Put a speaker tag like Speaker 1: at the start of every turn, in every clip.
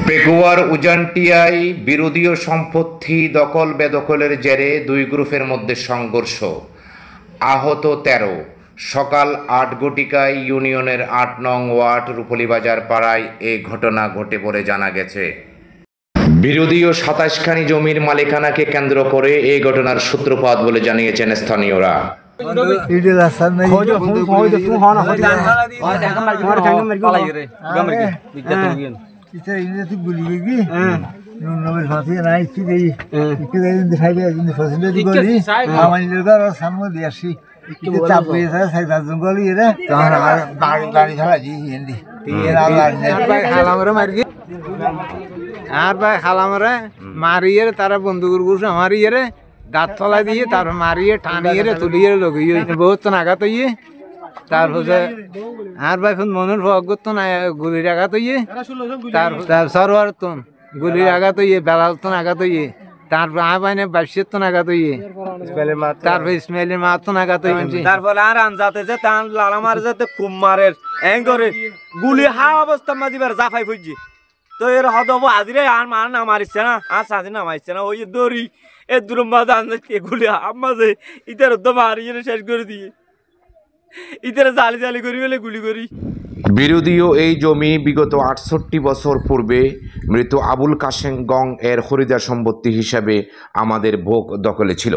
Speaker 1: পেকুয়ার উজানটিয়ায় বিরোধীয় সম্পত্তি দখল বেদখলের জেরে দুই গ্রুপের মধ্যে সংঘর্ষ, আহত ১৩। সকাল ৮ ঘটিকায় ইউনিয়নের ৮ নং ওয়ার্ড রূপলীবাজার পাড়ায় এ ঘটনা ঘটে বলে জানা গেছে। বিরোধীয় ২৭খানি জমির মালিকানাকে কেন্দ্র করে এই ঘটনার সূত্রপাত বলে জানিয়েছেন স্থানীয়রা।
Speaker 2: আর ভাই খালামরে মারিয়ে তারা বন্দুকের গুছ মারিয়ে দাঁত তলা দিয়ে তারপর মারিয়ে টানিয়ে তুলিয়ে লगिए বহুত আঘাত হইয়ে তারপর আর ভাই মনের ভগত না গুলির আঘাত হইয়ে তার সরওয়ার তো গুলির আঘাত হইয়ে বেলাল তো আঘাত হইয়ে তারপর আবাইনে ২২ তো আঘাত হইয়ে তারপর ইসমাইলের মা তো আঘাত হইয়ে
Speaker 3: তারপর আর আনজাতে যে তান লালামার যাতে কুমারের এঙ্গরে গুলি হা অবস্থা মাজিবার জাফাই ফুজি তো এর হদব আজিরে আর মার না মারিছে না আর সাজি না মারিছে না ওই দড়ি এ দুরম্বা জানতে গুলি আমাজে ইতার তো মারিয়ে শেষ করে দিয়ে ইতার জালি জালি করি বলে গুলি করি।
Speaker 1: বিরোধীয় এই জমি বিগত ৬৮ বছর পূর্বে মৃত আবুল কাশেম গং এর খরিদার সম্পত্তি হিসাবে আমাদের ভোগ দখলে ছিল।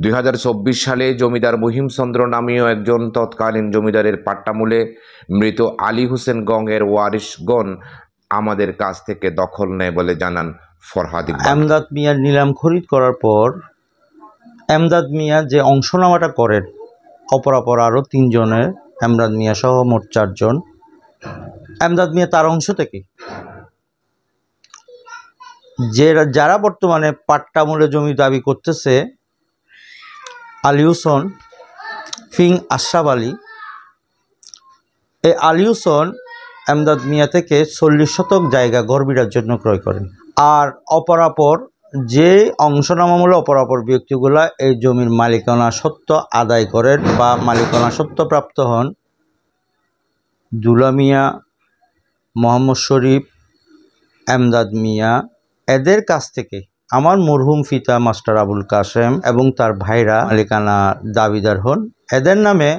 Speaker 1: ২০২৪ সালে জমিদার মহিমচন্দ্র নামীয় একজন তৎকালীন জমিদারের পাট্টামূলে মৃত আলী হোসেন গং এর ওয়ারিশগণ আমাদের কাছ থেকে দখল নেয় বলে জানান ফরহাদ ইকবাল।
Speaker 4: এমদাদ মিয়ার নিলাম খরিদ করার পর এমদাদ মিয়া যে অংশনামাটা করেন অপরাপর আরও ৩ জনের, এমদাদ মিয়া সহ মোট ৪ জন, এমদাদ মিয়া তার অংশ থেকে যারা বর্তমানে পাট্টামূলে জমি দাবি করতেছে আলী হোসেন ফিং আশরাফ আলী, এই আলী হোসেন এমদাদ মিয়া থেকে ৪০ শতক জায়গা গড়বিড়ার জন্য ক্রয় করেন। আর অপরাপর যে অংশনামামূলক অপরাপর ব্যক্তিগুলা এই জমির মালিকানা সত্ত্ব আদায় করেন বা মালিকানা সত্ত্ব প্রাপ্ত হন দুলা মিয়া, মোহাম্মদ শরীফ, এমদাদ মিয়া, এদের কাছ থেকে আমার মরহুম পিতা মাস্টার আবুল কাশেম এবং তার ভাইরা মালিকানা দাবিদার হন। এদের নামে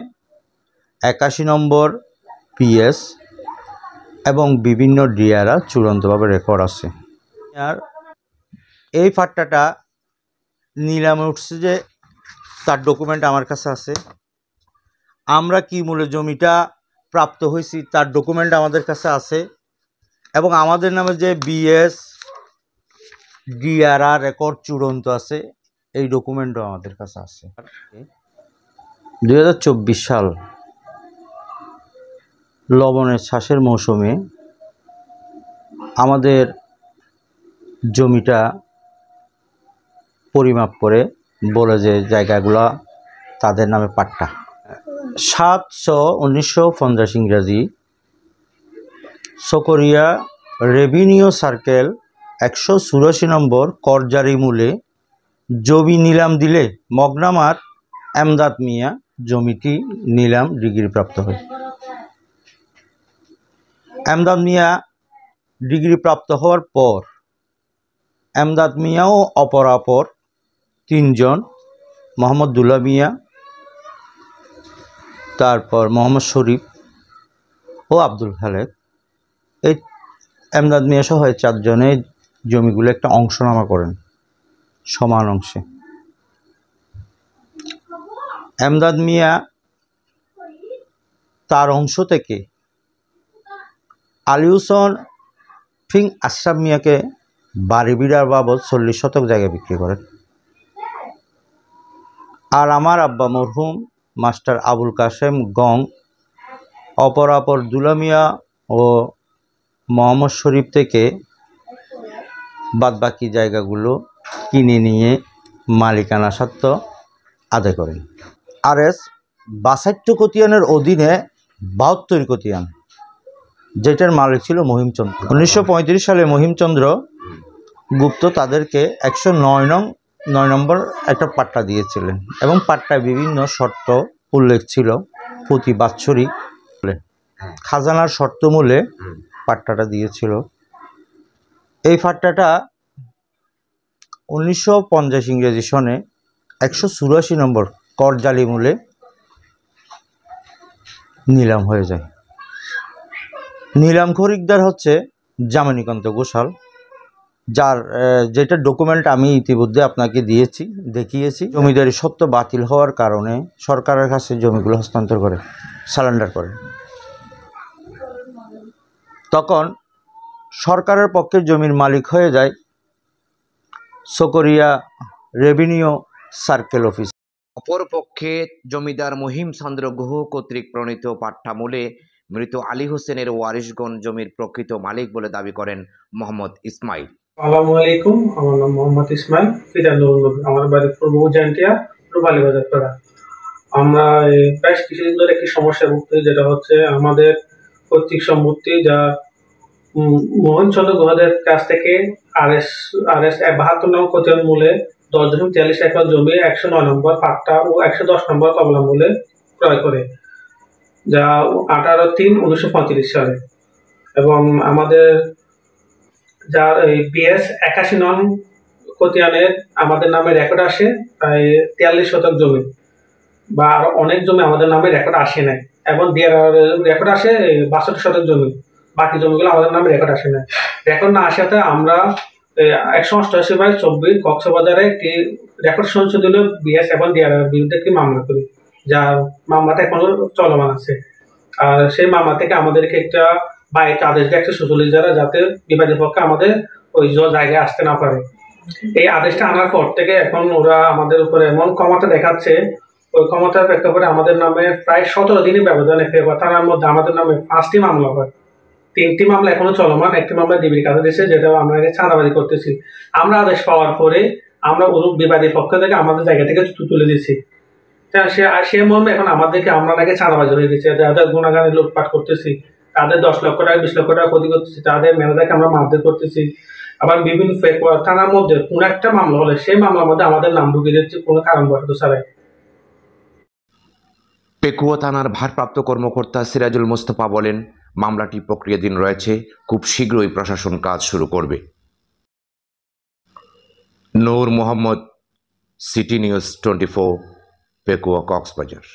Speaker 4: ৮১ নম্বর PS এবং বিভিন্ন ডিআরআ চূড়ান্তভাবে রেকর্ড আছে। আর এই পাট্টাটা নিলামে উঠছে যে তার ডকুমেন্ট আমার কাছে আছে, আমরা কি মূল্যে জমিটা প্রাপ্ত হয়েছি তার ডকুমেন্ট আমাদের কাছে আছে এবং আমাদের নামে যে BS ডিআরআ রেকর্ড চূড়ান্ত আছে এই ডকুমেন্টও আমাদের কাছে আছে। ২০২৪ সাল লবণের চাষের মৌসুমে আমাদের জমিটা পরিমাপ করে বলে যে জায়গাগুলো তাদের নামে পাট্টা ৭/১৯৫০ ইংরাজি সকরিয়া রেভিনিউ সার্কেল ১৮৪ নম্বর করজারি মূলে জমি নিলাম দিলে মগনামার এমদাদ মিয়া জমিটি নিলাম ডিগ্রি প্রাপ্ত হয়। এমদাদ মিয়া ডিগ্রি প্রাপ্ত হওয়ার পর এমদাদ মিয়াও অপরাপর ৩ জন, মোহাম্মদ দুলা মিয়া, তারপর মোহাম্মদ শরীফ ও আব্দুল খালেক, এই এমদাদ মিয়া সহ ৪ জনে জমিগুলো একটা অংশনামা করেন সমান অংশে। এমদাদ মিয়া তার অংশ থেকে আলী হোসেন ফিং আশরাফ মিয়াকে বাড়ি বিড়ার বাবদ ৪০ শতক জায়গা বিক্রি করেন। আর আমার আব্বা মরহুম মাস্টার আবুল কাশেম গং অপরাপর দুলা মিয়া ও মোহাম্মদ শরীফ থেকে বাদবাকি জায়গাগুলো কিনে নিয়ে মালিকানা সত্ত্ব আদায় করেন। RS ৬২ কতিয়ানের অধীনে ৭২ কতিয়ান, যেটার মালিক ছিল মহিমচন্দ্র। ১৯৩৫ সালে মহিমচন্দ্র গুপ্ত তাদেরকে ১০৯ নম্বর একটা পাট্টা দিয়েছিলেন এবং পাট্টায় বিভিন্ন শর্ত উল্লেখ ছিল। প্রতি বাৎসরিক খাজানার শর্তমূলে পাট্টাটা দিয়েছিল। এই ফাট্টাটা 1950 ইংরেজি সনে 184 নম্বর করজালি মূলে নিলাম হয়ে যায়। নিলাম খরিদ্দার হচ্ছে যামিনীকান্ত ঘোষাল, যার যেটা ডকুমেন্ট আমি ইতিমধ্যে আপনাকে দেখিয়েছি। জমিদারি সত্ত্ব বাতিল হওয়ার কারণে সরকারের কাছে জমিগুলো হস্তান্তর করে, সারেন্ডার করে। তখন সরকারের পক্ষে জমির মালিক হয়ে যায় সকরিয়া রেভিনিউ সার্কেল অফিস।
Speaker 1: অপরপক্ষে জমিদার মহিম চন্দ্র গুহ কর্তৃক প্রণীত পাট্টামূলে মৃত আলী হোসেনের ওয়ারিশগণ জমির প্রকৃত মালিক বলে দাবি করেন মোহাম্মদ ইসমাইল।
Speaker 5: আসসালামু আলাইকুম, আমার নাম মোহাম্মদ ইসমাইল ফিদানুর নবী। আমার বাড়ি পূর্ব উজানটিয়া, রূপালী বাজার পাড়া। আমরা বেশ কিছুদিন ধরে একটি সমস্যা ভুগছি, যেটা হচ্ছে আমাদের পৈতৃক সম্পত্তি, যা মোহনচন্দ্র গুহাদের কাছ থেকে RS 72 নং খতিয়ান মূলে 10.43 একর জমি 109 নম্বর পাট্টা ও 110 নম্বর কমলা মূলে ক্রয় করে, যা 18/3/1935 সালে। এবং আমাদের যার এই BS 81 নং খতিয়ানের আমাদের নামে রেকর্ড আসে প্রায় 43 শতক জমি, বা আরো অনেক জমি আমাদের নামে রেকর্ড আসে নাই। এবং রেকর্ড আসে 62 শতক জমি, বাকি জমিগুলো আমাদের নামে রেকর্ড আসে না। রেকর্ড না আসাতে আমরা 188/24 কক্সবাজারে একটি রেকর্ড সংশোধনীয় BS এবং DRR বিরুদ্ধে একটি মামলা করি, যার মামলাটা এখনো চলমান আছে। আর সেই মামলা থেকে আমাদেরকে একটা বাইক আদেশ দেয় 146 দ্বারা, যাতে বিবাদী পক্ষে আমাদের ওই জায়গায় আসতে না পারে। এই আদেশটা আনার পর থেকে এখন ওরা আমাদের উপরে এমন ক্ষমতা দেখাচ্ছে, ওই ক্ষমতার প্রেক্ষাপটে আমাদের নামে প্রায় 17 দিনই ব্যবধানে থানার মধ্যে আমাদের নামে 5টি মামলা হয়। 3টি মামলা এখনো চলমান, একটি মামলা ডিবির কাছে দিয়েছে, যেটা আমরা চাঁদাবাজি করতেছি। আমরা আদেশ পাওয়ার পরে আমরা বিবাদী পক্ষ থেকে আমাদের জায়গা থেকে তুলে দিচ্ছি। সে মর্মে এখন আমাদেরকে আমরা নাকি চাঁদাবাজি হয়ে গেছে, যাদের গুণাগানে লুটপাট করতেছি, তাদের 10 লক্ষ টাকা 20 লক্ষ টাকা ক্ষতি করতেছি, তাদের ম্যানেজারকে আমরা মারধর করতেছি। আবার বিভিন্ন থানার মধ্যে কোন একটা মামলা হলে সেই মামলার মধ্যে আমাদের নাম ঢুকিয়ে দিচ্ছে কোনো কারণ বশত ছাড়াই।
Speaker 1: পেকুয়া থানার ভারপ্রাপ্ত কর্মকর্তা সিরাজুল মোস্তফা বলেন, মামলাটি প্রক্রিয়াধীন রয়েছে, খুব শীঘ্রই প্রশাসন কাজ শুরু করবে। নূর মোহাম্মদ, সিটি নিউজ 24, পেকুয়া, কক্সবাজার।